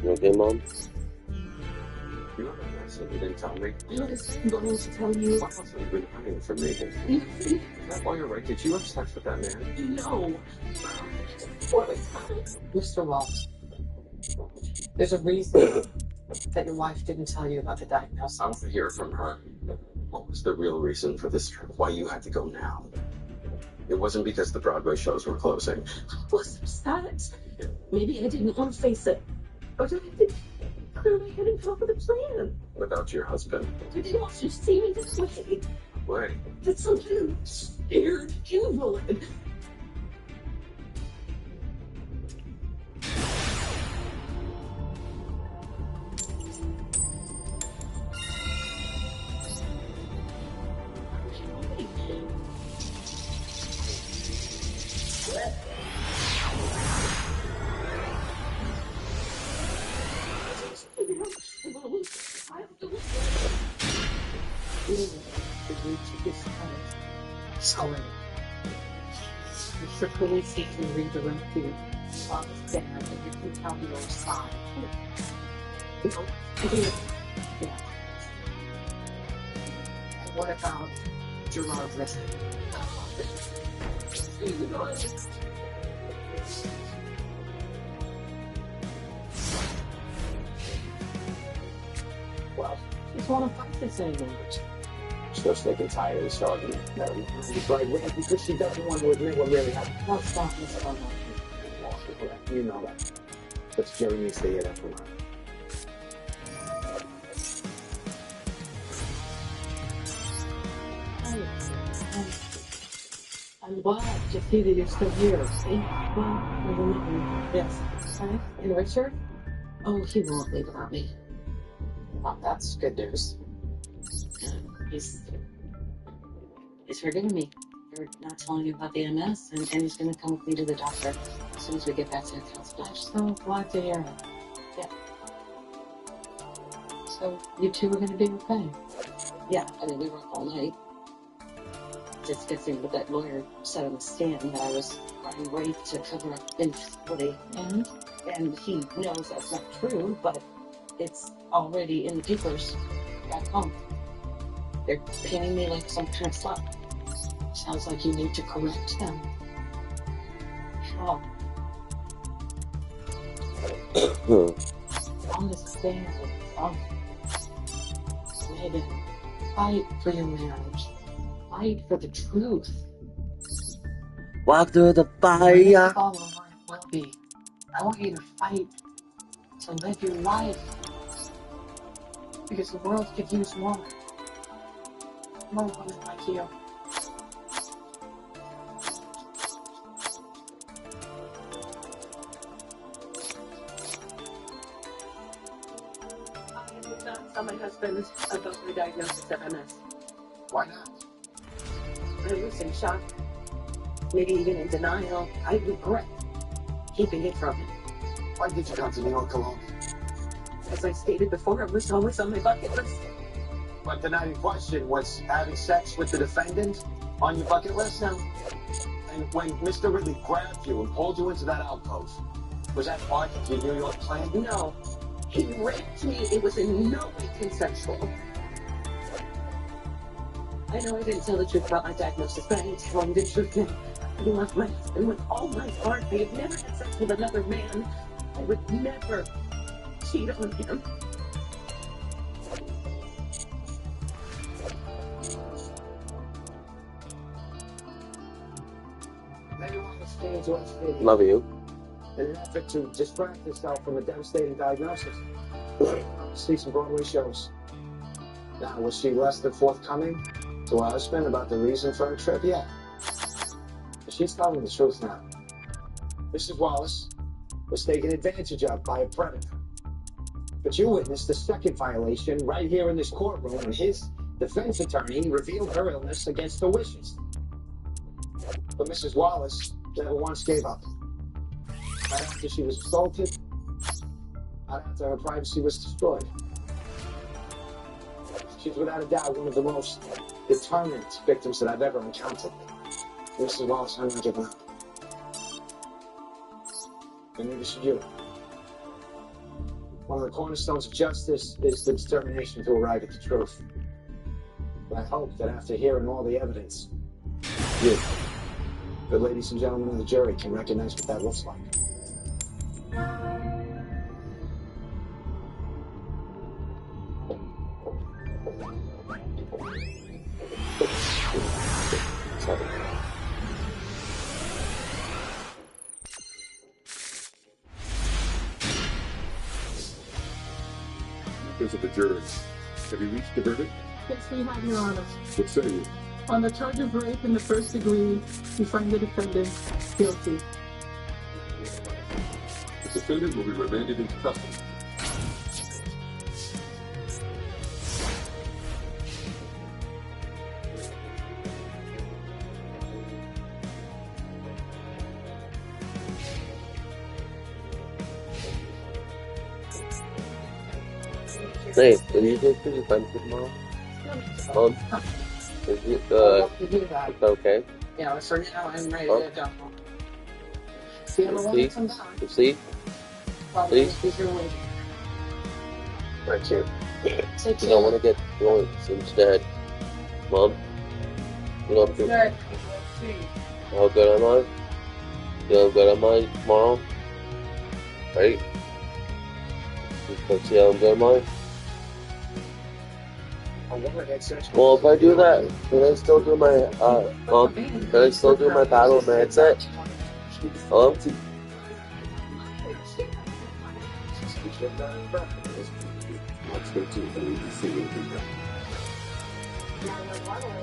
You okay, Mom? You know the lesson you didn't tell me? I was going to tell you. Why must have been hiding from me? You Is that why you're right? Did you have sex with that man? know. Mr. Waltz, there's a reason that your wife didn't tell you about the diagnosis. I want to hear from her. What was the real reason for this trip? Why you had to go now? It wasn't because the Broadway shows were closing. I was upset. Maybe I didn't want to face it. But I did. Clearly, I hadn't come up with a plan. Without your husband. I didn't want you to see me this way. Wait. That's some kind of scared invalid. Mr. Police can redirect you while it's down and you can tell me your side. Yeah. And what about Gerard Risky? Well, she's want to fight this anymore. Still sick and tired of this argument. She's like, well, because she doesn't want to admit what really happened. Now stop this phone. You know that. But Jerry needs to hear that from her. I'm glad to see that you're still here. See? Well, yes. Right? And Richard? Oh, he won't leave without me. Well, that's good news. He's forgiving me for not telling you about the MS, and he's going to come with me to the doctor as soon as we get back to the hospital. I'm so glad to hear it. Yeah. So you two are going to be okay? Yeah, I mean, we work all night. Just guessing what that lawyer said on the stand, that I was running rape to cover up infidelity. And he knows that's not true, but it's already in the papers back home. They're painting me like some kind of slut. Sounds like you need to correct them. How? Understand it. Megan, fight for your marriage. Fight for the truth. Walk through the When fire. it's all over, it will be. I want you to fight to live your life. Because the world could use more. More women like you. I would not tell my husband about my diagnosis of MS. Why not? I was in shock, maybe even in denial. I regret keeping it from him. Why did you come to New York alone? As I stated before, it was always on my bucket list. But the night in question was having sex with the defendant on your bucket list? No, And when Mr. Ridley grabbed you and pulled you into that alcove, was that part of your New York plan? no. He raped me. It was in no way consensual. I know I didn't tell the truth about my diagnosis, but I am telling the truth now. I love my husband with all my heart. I have never had sex with another man. I would never cheat on him. Everyone understands what's feeling. Love you. In an effort to distract herself from a devastating diagnosis. See some Broadway shows. Now, was she less than forthcoming to her husband about the reason for her trip? Yeah. But she's telling the truth now. Mrs. Wallace was taken advantage of by a predator. But you witnessed the second violation right here in this courtroom when his defense attorney revealed her illness against her wishes. But Mrs. Wallace never once gave up. Right after she was assaulted, right after her privacy was destroyed. She's without a doubt one of the most determined victims that I've ever encountered. Mrs. Wallace, I'm not giving up. And neither should you. One of the cornerstones of justice is the determination to arrive at the truth. But I hope that after hearing all the evidence, you, the ladies and gentlemen of the jury, can recognize what that looks like. Members of the jury, have you reached a verdict? Yes, we have, Your Honor. What say you? On the charge of rape in the first degree, we find the defendant guilty. The defendant will be remanded into custody. Hey, will you go to the country tomorrow? Is it, To do that. it's okay? Yeah, for now, I'm ready to go. See you Sleep? sometime. You sleep? Probably Please? be here later. Right here. Take You care. don't want to get joints instead. Mom? You don't feel Good. how good am I? You know how good am I tomorrow? Right? Let's see how good am I? Well, if I do that, can I still do my, Mom? Can I still do my battle with my headset? Hello?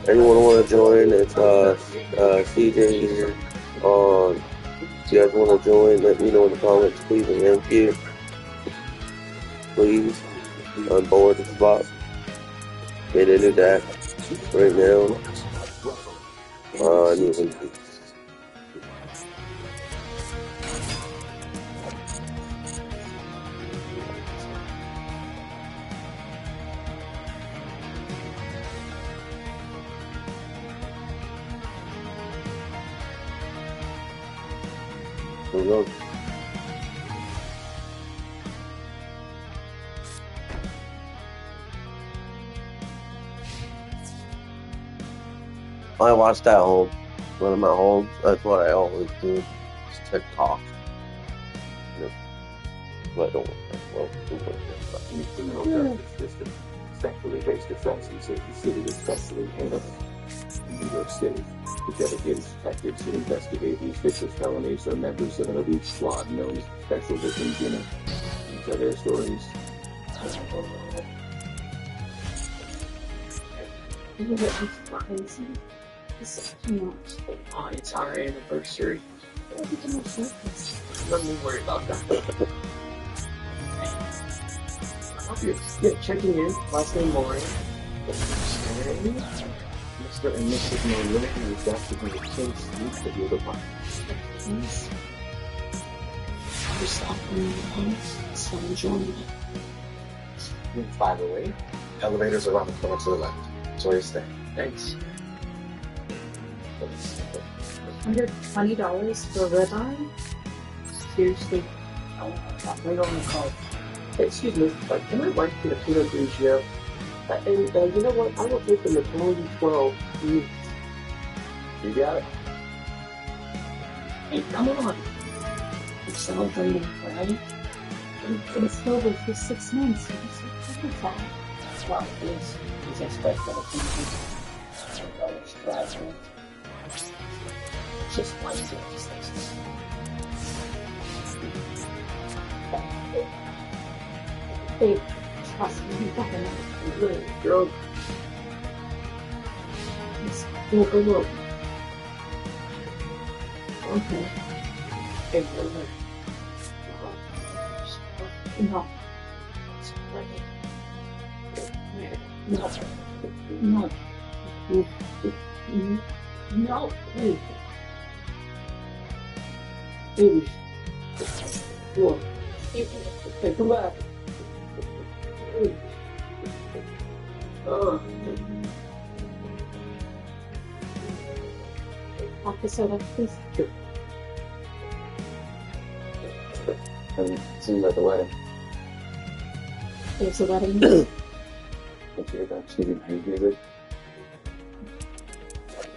Anyone want to join? It's CJ here. If you guys want to join, let me know in the comments, please, and thank you. Please, I'm bored as fuck. Get into that right now. I need to. Here we go. I watch that home when I'm at home. That's what I always do. Just TikTok. But I don't. Well, In the criminal justice system, sexually based offenses are considered especially heinous. In New York City, the dedicated detectives who investigate these vicious felonies are members of an elite squad known as the Special Victims Unit. These are their stories. You know what is crazy? This is too much. Oh, it's our anniversary. Why did you not focus? Let me worry about that. Yeah, checking in. Last name Maureen. Okay. Mr. and Mrs. Maureen, we've got to be the King Suite of your department. Please. Just offering the post, so enjoying it. By the way, elevators are around the corner to the left. Enjoy your stay. Thanks. $120 for a red eye? Seriously. Right on the call. Hey, excuse me, can my wife get a Pinot Grigio? And you know what? I will take the Macallan 12. You got it. Hey, come on. We're celebrating, right? It's over for 6 months. It's wonderful. Well, he's expected to continue. Driving. Just one thing. Hey, trust me, you got enough. Good girl. Look, look. Okay. Hey, No. No. No. No. Hey. baby. Look. Hey, come back. Vodka soda, please. And seems like the wedding. There's a wedding. If you're that cheesy, you do good.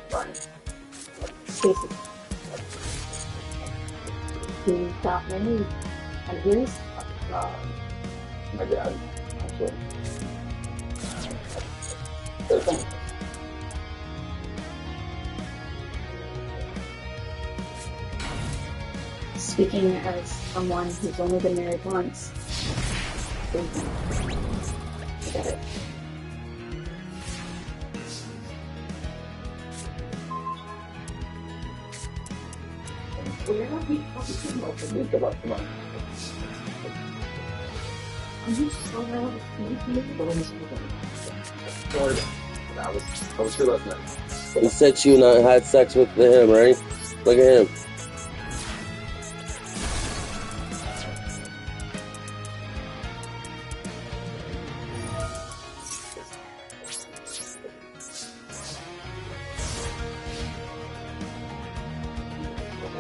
Fine. Stacy. Who got married? And yours? My dad, actually. Okay. Speaking as someone who's only been married once, I get it. We're not being positive about the make about the money. Are you so loud? I was sure last night. He said you and I had sex with him, right? Look at him.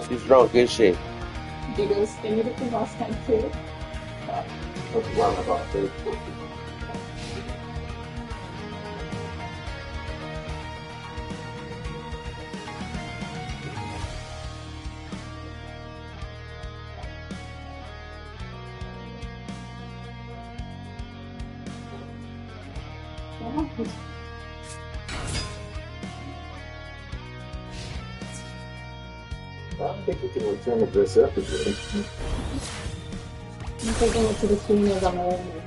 She's drunk, is she? You guys sing anything last time too? What's wrong about this? I don't think we can return the dress up again. I'm taking it to the cleaners on the way.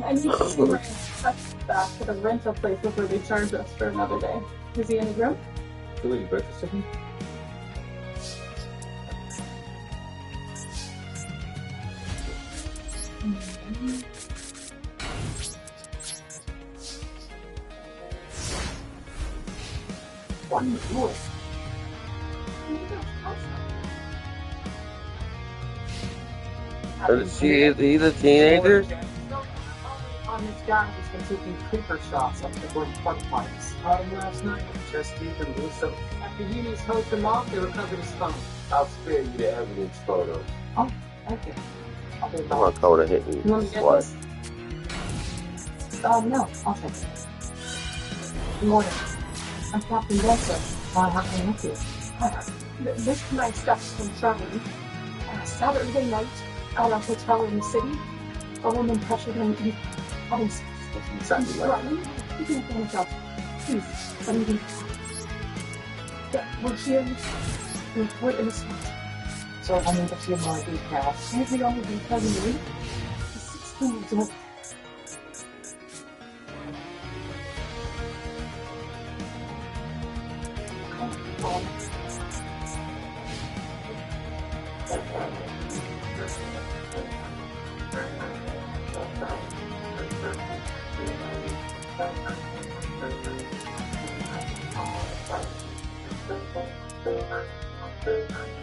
I need to bring Chuck back to the rental place before they charge us for another day. Is he in the room? Do we breakfast again? One more. Is he the teenager? On this guy who's been taking creeper shots up the Gordon Park pipes. Last night, just even blew some. After Uni's hosed him off, they recovered his phone. I'll spare you the evidence photos. Oh, okay. I'll be I'm gonna back. call it a hit. You want me to get What? this? No, I'll take it. Good morning. I'm Captain Benson. How can I help you? This night stuff's concerning. Saturday night, at a hotel in the city, a woman pressured him into having sex with him. Sounds like You can finish up. Please, let me be. Yeah, we're here. We're innocent. So I need a few more details. Here's the only detail you need. He's 16 years old.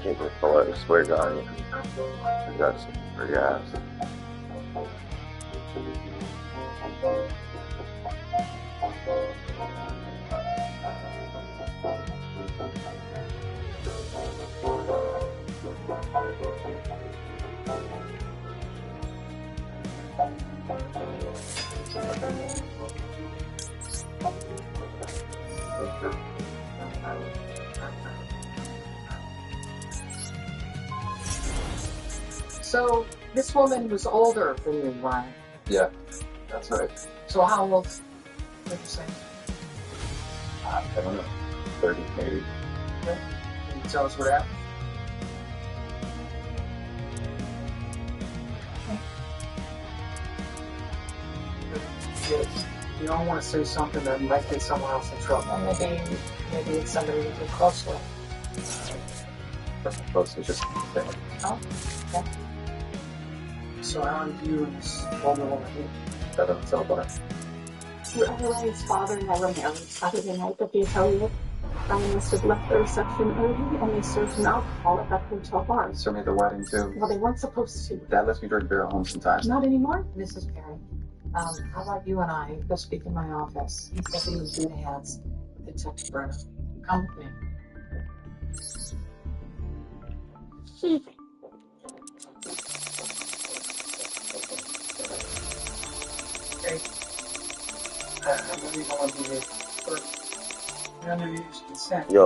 Can't recall it. I swear to God. I got some for gas. So this woman was older than you, Ryan. Yeah, that's right. So how old did you say? I don't know. 30 maybe. Can you tell us what happened? Yes. You don't want to say something that might get someone else in trouble. Maybe it's somebody you're close with. That's close. It's just a thing. Oh, okay. So how do you and this older woman meet? That doesn't sound bad. Ryan's father never married Saturday night at the atelier. Ryan must have left the reception early and they served him alcohol at that hotel bar. Serve me at the wedding too. Well, they weren't supposed to. Dad lets me drink beer at home sometimes. Not anymore. Mrs. Perry, How about you and I go speak in my office? He's getting in good hands with Detective Brenner. Come with me. Okay. I'm really going to be here first. You're under your consent. Yo,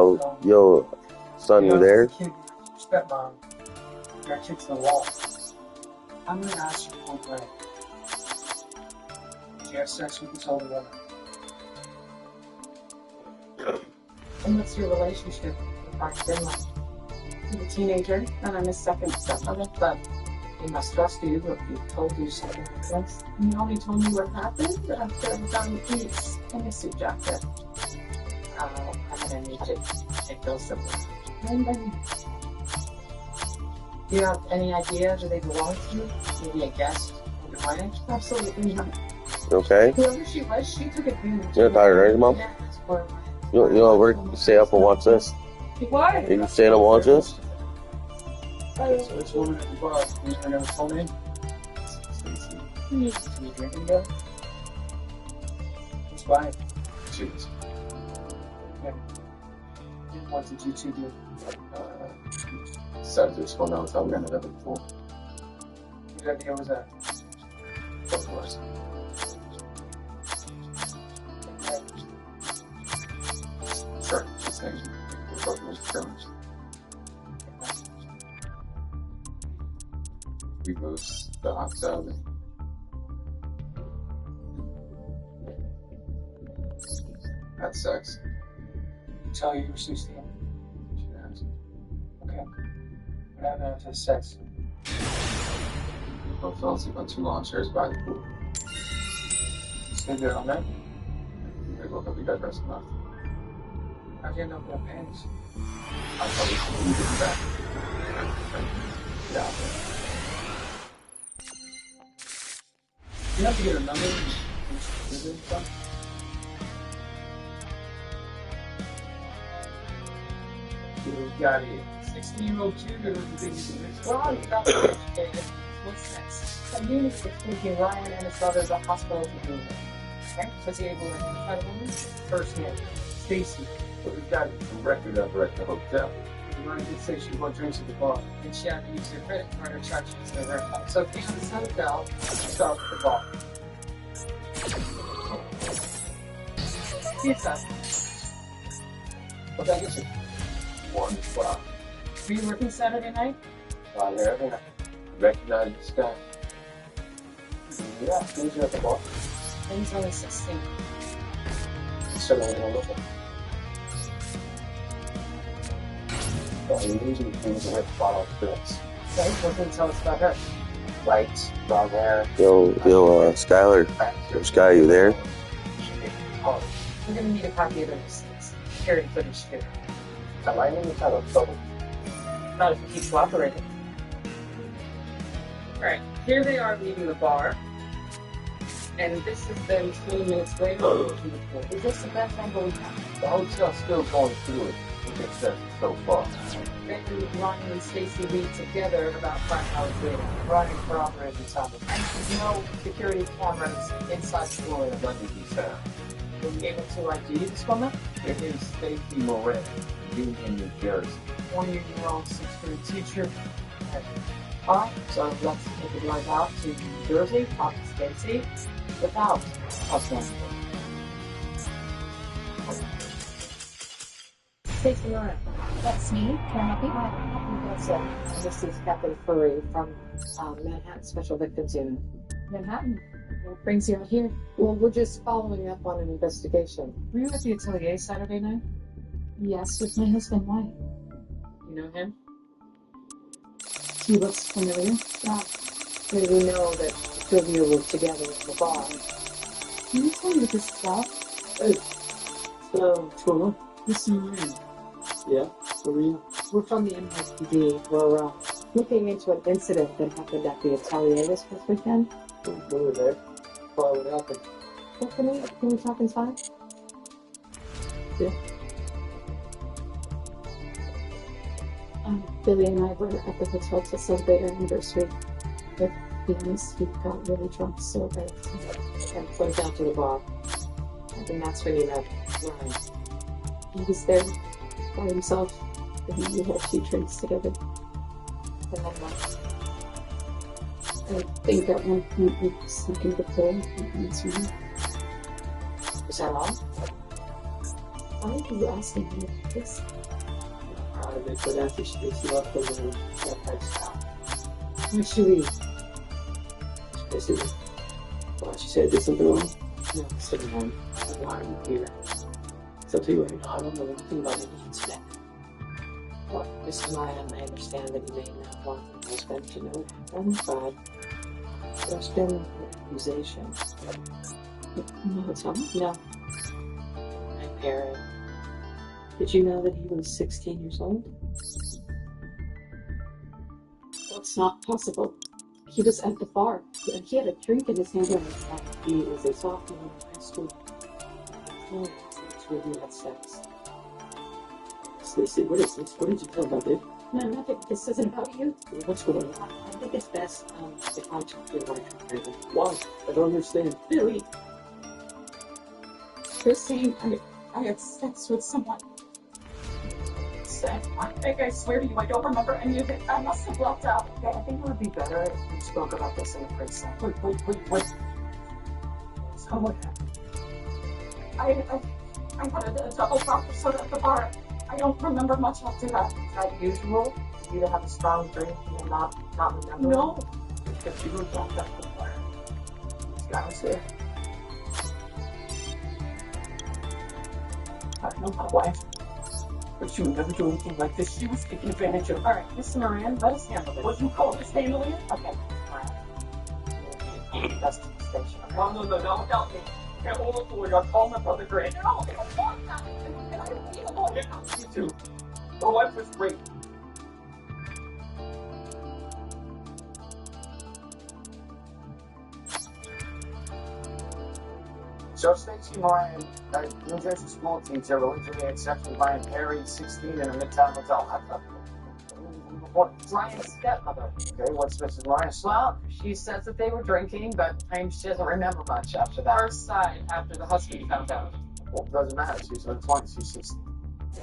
son, you there? Kid, stepmom. Your kid's the law. I'm going to ask you one way. Did you have sex with this older woman? And what's your relationship with Dr. Finlay? He's a teenager, and I'm his second stepmother, but he must trust you if he told you something like this. And he only told me what happened after I found the keys in his suit jacket. I'm going to need to take those somewhere. Do you have any idea who they belong to? Maybe a guest in your wedding? Absolutely not. Okay. Whoever she was, she took advantage. You're tired, right, Mom? Yeah, that's where You know, we're stay up and watch this. What? You stay up and watch this? So this woman at the bar, you her name full name? Stacy. You drinking together? It's fine. Cheers. Okay. What did you two do? Decided to explore now without running up before. Whose idea was that? Of course. Sure, just saying. We're both most criminals. We moved the hot tub. Had sex. Tell you were 16. She asked. Okay. What happened after the sex? We both fell asleep on 2 lawn chairs by the pool. Stayed there all night? We woke up, we got dressed enough. How'd you end up with our pants? I probably should leave it back. Yeah. You have to get a number and stuff. We've got a 16-year-old tutor who's the biggest in this. Well, you got to educated. What's next? A unit is taking Ryan and his brother to the hospital to move. Okay? Was he able to identify the woman? First name, Stacy. But we've got some record of her at the hotel. Ryan did say she bought drinks at the bar. And she had to use her credit card or charge to the rent. So if you have a hotel, start with the bar. Yes, sir. What did I get you? 1 o'clock. Were you working Saturday night? There every night. Recognize this guy. Yeah, who's you at the bar? He's only 16. So we're gonna look at him. Well, he usually cleans the with bottle of pills. Okay, what can you tell us about her? White, brown hair. Yo, Skylar. Sky, you there? Oh, we're gonna need a copy of the receipts. Security footage too. Am I in any kind of trouble? Not if you keep cooperating. Alright, here they are leaving the bar. And this has been 20 minutes later. Is this the best angle we have? The hotel's still going through it. It makes sense so far. Then Ryan and Stacy leave together about 5 hours later. Ryan corroborated the topic. And there's no security cameras inside the floor. None to be found. Were you able to ID this woman? It is Stacy Moran, Union, New Jersey. 20-year-old 6th grade teacher. Alright, so let's take a drive out to New Jersey, talk to Stacy, without us. Stacy Moran. That's me. Can I help you? Hi, that's it. This is Captain Furry from Manhattan Special Victims Unit. Manhattan. What brings you out here? Well, we're just following up on an investigation. Were you at the atelier Saturday night? Yes, with my husband. Why? You know him? He looks familiar. And we know that the two of you were together at the bar. Can you tell me what this is about? So, Tula? Listen, Marie. Yeah, Maria. We're from the NYPD. We're looking into an incident that happened at the atelier this past weekend. We were there. Why would happen? Well, can we talk inside? Yeah. Billy and I were at the hotel to celebrate our anniversary. With be honest, he got really drunk so bad. and went down to the bar. And that's when you met Ryan. He was there by himself, and we had 2 drinks together. And then left. I think at one point we snuck into the pool in his room. Is that all? Why are you asking me this? Probably, but after she left the room, that had stopped. Why'd she leave? Basically, well, she said I did something wrong. No, Sitting home. Why are you here? So I'll tell you right now, I don't know anything about any incident. Well, Mr. Ryan, I understand that you may not want your husband to know but there's been an accusation. No, tell me. No. I'm Perry. Did you know that he was 16 years old? That's not possible. He was at the bar. He had a drink in his hand. He was a sophomore in high school. It's where he had sex. Stacey, what is this? What did you tell about it? No, nothing. This isn't about you. What's going on? I think it's best if I talk to your wife, Perry. Why? I don't understand. Billy. You're saying I had sex with someone. I swear to you, I don't remember any of it. I must have left out. Okay, I think it would be better if we spoke about this in the first second. Wait. So what happened? I had a double vodka soda at the bar. I don't remember much after that. Is that usual for you to have a strong drink and not remember? No. Because you were dropped off the bar. This guy was there. I know my wife. But she would never do anything like this. She was taking advantage of. All right, Mr. Moran, let us handle this. What do you call this, handling it? Okay, Moran. That's the station. No, don't help me. Can't hold it for you. I'll call my brother Grant. No, I don't want that. And I don't need a lawyer. You too. My wife was great. So Stacey Moran, a New Jersey school teacher, allegedly had sex with Ryan Perry, 16, in a Midtown hotel. What's Ryan's stepmother. okay? What's Mrs. Moran's? Well, she says that they were drinking, but claims she doesn't remember much after that. Her side, after the husband found out. Well, it doesn't matter. She's in her 20s. She's 16.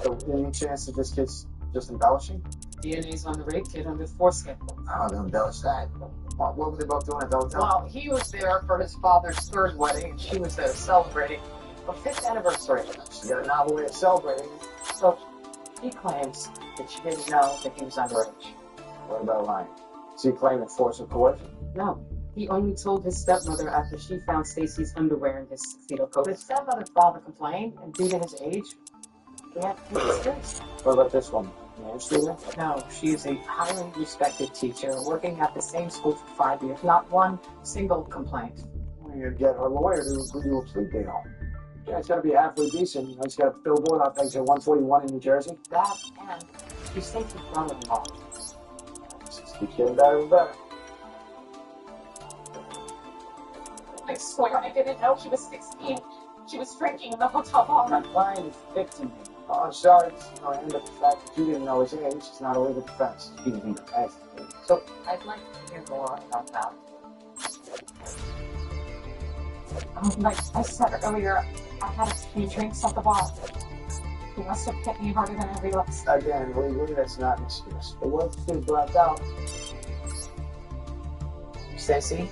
So any chance that this kid's just embellishing? DNA's on the rape kit under the foreskin. Oh, they embellish that. What were they both doing at the hotel? Well, he was there for his father's 3rd wedding, and she was there celebrating her 5th anniversary. She got a novel way of celebrating. So he claims that she didn't know that he was underage. What about Ryan? Is he claiming force or coercion? No, he only told his stepmother after she found Stacy's underwear in his fetal coat. His stepmother's father complained, and due to his age, he had to be disgraced. What about this woman? Your student? No, she is a highly respected teacher working at the same school for 5 years. Not one single complaint. Well, you get her lawyer to agree to a plea deal. Yeah, it's got to be halfway decent. You know, he's got a billboard out there, 141 in New Jersey. That and she's Stacy's brother-in-law. Just keep getting better and better. I swear I didn't know she was 16. She was drinking in the hotel bar. My client is victim. Oh, I'm sorry. You know, I end up the fact that you didn't know his age. It's not a legal defense. He didn't even ask. So I'd like to hear more about that. Like I said earlier, I had a few drinks at the bar. He must have hit me harder than I realized. Again, legally, that's not an excuse. But what if the blacked out? Stacy,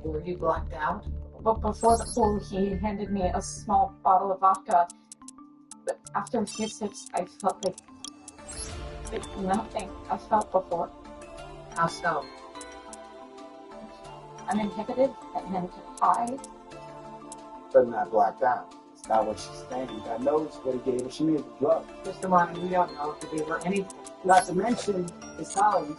were you blacked out? But before the pool, he handed me a small bottle of vodka. But after a few sips, I felt like nothing I felt before. How so? Uninhibited and high. But not blacked out. It's not what she's saying. God knows what he gave her. She made the drug. Mr. Martin, we don't know if they were anything. Not to mention his size.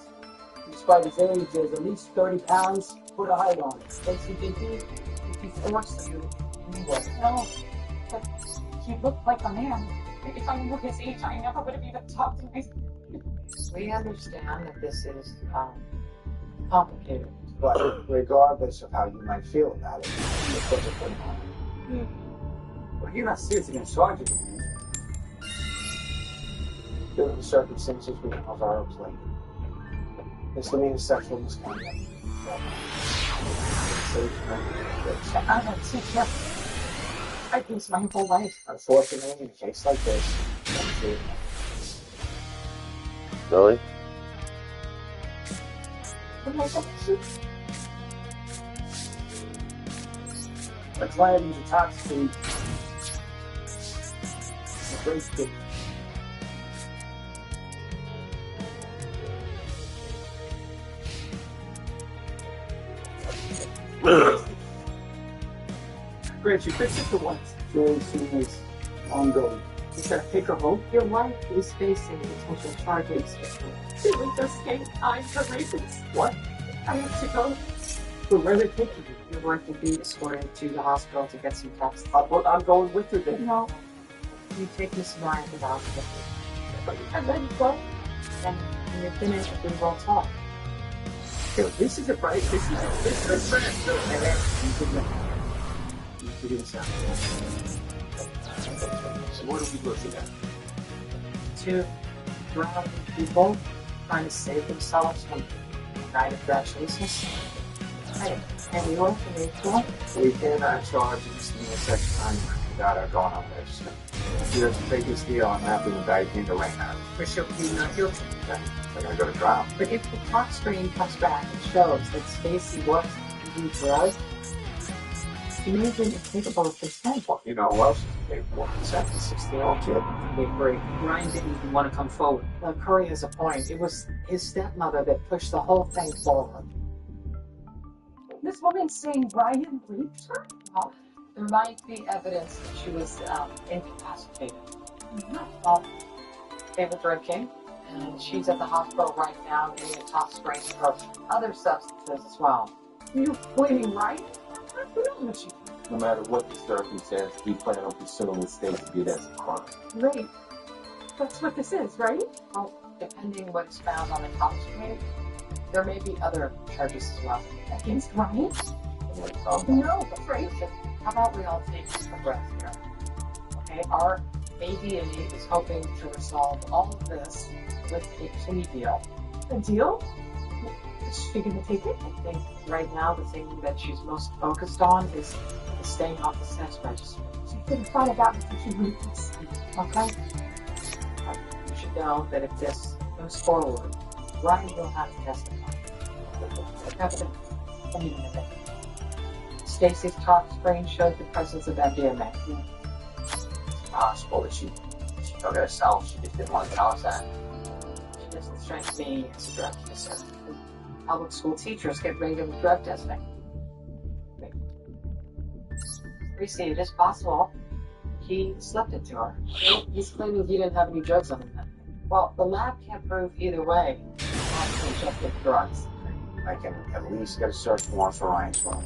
Despite his age, there's at least 30 pounds. Put a height on it. Stacy, did he force you anyway? No, but he looked like a man. If I knew his age, I never would have even talked to him. We understand that this is complicated. But regardless of how you might feel about it, it's what you're putting on. Well, you're not seriously going to charge it, man. Given the circumstances, we can have our own plate. Misdemeanor sexual misconduct. I'm a teacher. I've used my whole life. Unfortunately, in a case like this, that's it. Really? Am I gonna shoot? I'm glad he's intoxicated. He's a great kid. Great, you fixed it for once. Julie seems ongoing. You gotta take her home. Your wife is facing potential charges. She was just came time for reasons. What? I have to go. But where are they taking you? Your wife will be escorted to the hospital to get some tests. Well, I'm going with her then. No. You take Miss Ryan to the hospital. And then go. Then when you're finished, we will talk. This is a right. This is You figure this out. So what are we looking at? Two drowned people trying to save themselves from night of gratuitousness. Hey, and you want to make sure? We cannot charge this new sex crime without our going on register. Here's the biggest deal. I'm happy to indict him to right now. For sure, you're not guilty. They're gonna go to trial. But if the clock screen comes back and shows that Stacy was indeed drugged, she may have been incapable of consent. Well, you know who else is capable of consent? The 16-year-old kid. We agree. Ryan didn't even want to come forward. Well, Curry has a point. It was his stepmother that pushed the whole thing forward. This woman's saying Ryan raped her? Well, there might be evidence that she was incapacitated. Well, they were drinking, and she's at the hospital right now getting a top screen for other substances as well. You're blaming Ryan? We don't know what she did. No matter what the circumstance, we plan on pursuing the state to get as a crime. Rape. That's what this is, right? Well, depending what is found on the top screen, there may be other charges as well. Against Ryan? Um, No, that's right. How about we all take a breath here? Okay, our ADA is hoping to resolve all of this with a plea deal. A deal? Is she gonna take it? I think right now the thing that she's most focused on is staying off the sex register. She could have thought about it if she raped us. Okay? You should know that if this goes forward, Ryan will have to testify. Evidence. Wait a minute. Stacy's top screen showed the presence of MDMA. It's possible that she took it herself. She just didn't want to tell us that. It doesn't strike me as a drug user. Public school teachers get regular drug testing. Reese, it is possible he slipped it to her. He's claiming he didn't have any drugs on him. Well, the lab can't prove either way. Actually, just with drugs. I can at least get a search warrant for Ryan's phone.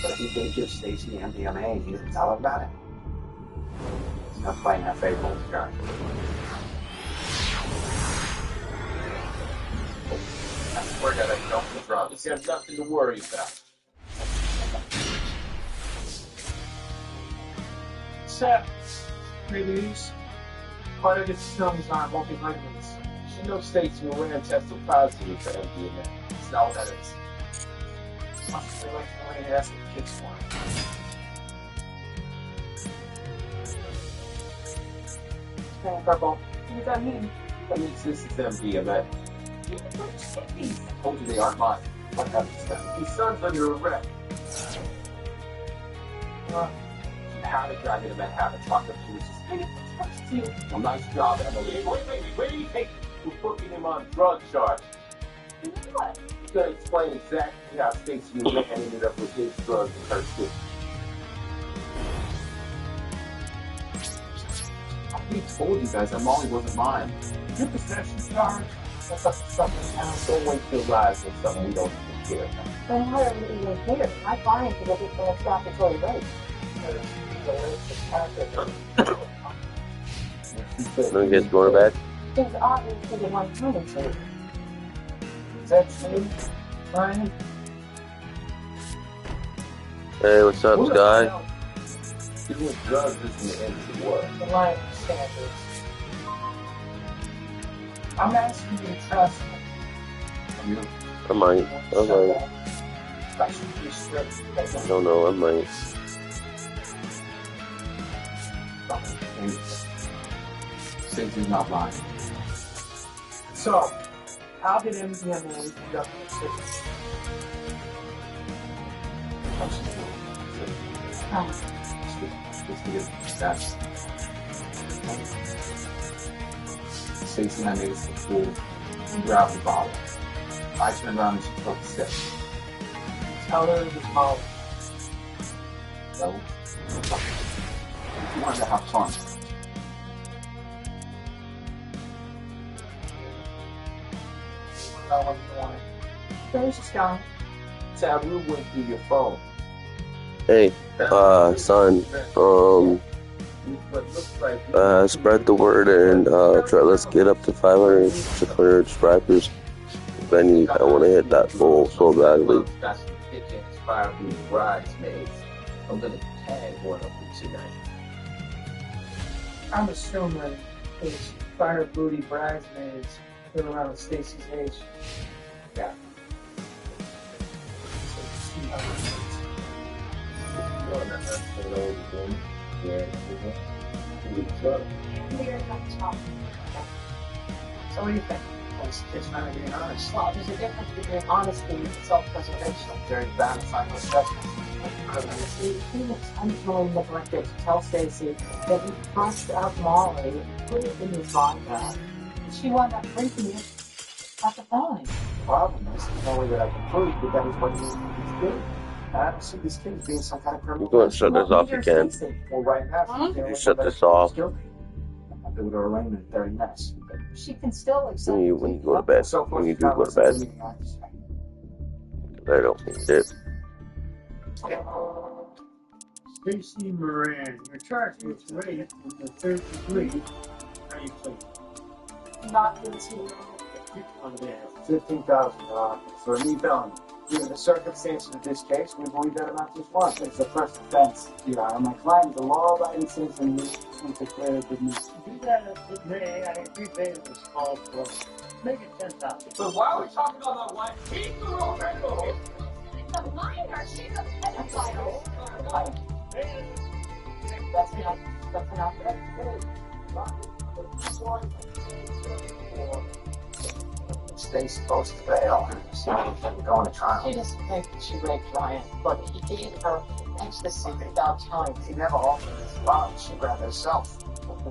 But if he did give Stacy the MDMA and he didn't tell her about it, he's not playing that favorable card. We're gonna help the drugs. You have nothing to worry about. Seth, release. Part of the films are multivitamins. She knows Stacy Moran tested positive for MDMA. That's not what that is. Must be like the way that's what the kids want. Okay, purple. What does that mean? That means this is MDMA. You don't take these. I told you they aren't mine. What happens to them? His son's under arrest. How to drag him and have a talk to police. I didn't trust you. Well, nice job, Emily. Wait, do you think we're booking him on drug charge? You know what? He's gonna explain exactly how Stacy Moran ended up with his drugs and her too. We told you guys that Molly wasn't mine. Your possession charge? That's up to something else. Don't wait till lies with something we don't even care about. Then how are you even here? I'm fine to get it from a statutory rape. Don't get going back. It's obviously the one coming to. Is that true, Ryan? Hey, what's up, Sky? Doing drugs isn't the end of the world. The line of standards. I'm asking you to trust me. I might. I should be strict. I don't know, I might. Stacey's not lying. So, how did MDMA end up in the system? That's Stacey and I made it to the pool. We grabbed the bottle. I turned around and she took the sip. Tell her it was Molly. No. You wanted to have fun. What you wanted? Where's this going? Taboo went through your phone. Hey, son, spread the word and let's get up to 500, 600 subscribers. If I want to hit that goal so badly. Got some kitchens, fire booty bridesmaids. I'm gonna tag one of them tonight. I'm assuming those fire booty bridesmaids are around Stacy's age. Yeah. So what do you think? It's not being honest. Well, there's a difference between honesty and self-preservation. Very bad final assessment. He was intentionally neglected to tell Stacy that he crushed up Molly, put it in his vodka, and she wound up drinking it at the felony. The problem is, there's no way that I can prove that that is what he's doing. I don't see this kid being some kind of You're criminal. going to shut this off again. Well, right now, You shut this off. I'll do it arraignment in 30 minutes. She can still accept When you go to bed. When you do go to bed. I don't need it. Stacey Moran, you're charged with rape in the third degree. How you plead? not guilty. $15,000 for a new felony. Given the circumstances of this case, we believe that amount is one. It's the first offense, Your Honor. My client is a law-abiding citizen who declared the need. Do that as may, I agree with this call for. Make it 10,000. But why are we talking about that one? Keep the rope and go. The minor, she's a pedophile. That's not good. Stay's supposed to bail. So we're going to She trial. doesn't think that she raped Ryan. Look, he gave her ecstasy without telling. He never offered his love. She grabbed herself.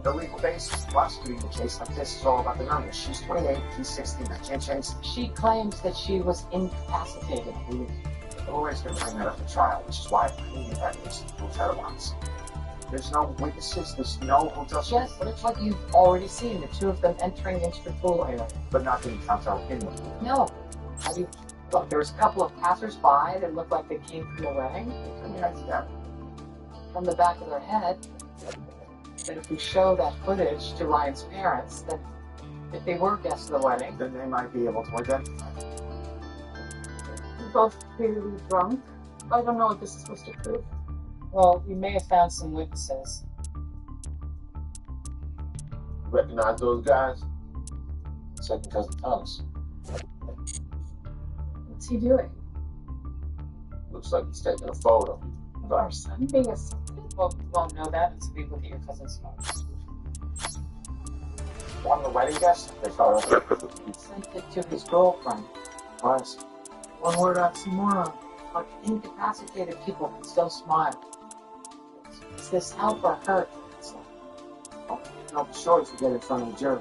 The legal basis prosecuting the case like this is all about the numbers. She's 28, he's 16. I can't change it. She claims that she was incapacitated. The lawyer's going to bring that up at trial, which is why I need evidence to prove otherwise. There's no witnesses, there's no hotel. Just like you've already seen, the two of them entering into the pool area. But not getting contact in the No. Look, there was a couple of passers-by that looked like they came from the wedding. From the back of their head. That if we show that footage to Ryan's parents, that if they were guests of the wedding, then they might be able to identify. they're both clearly drunk. I don't know what this is supposed to prove. Well, we may have found some witnesses. Recognize those guys? Second cousin Thomas. What's he doing? Looks like he's taking a photo. Of our son being assaulted? Well, we won't know that until we look at your cousin's phone. One of the wedding guests? They thought He sent it to his girlfriend. was. One word oxymoron. Like incapacitated people can still smile. Is this help or hurt? No, for sure to get in front of the jury.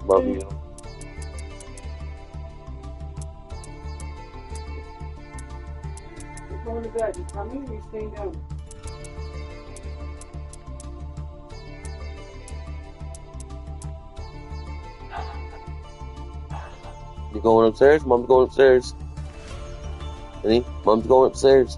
Love you. You're going to bed. You coming or you staying down? You going upstairs? Mom's going upstairs. Any? Mom's going upstairs.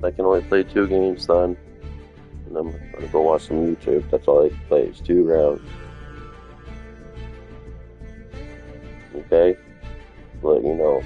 I can only play 2 games then. And I'm gonna go watch some YouTube. That's all I can play is 2 rounds. Okay? Let you know.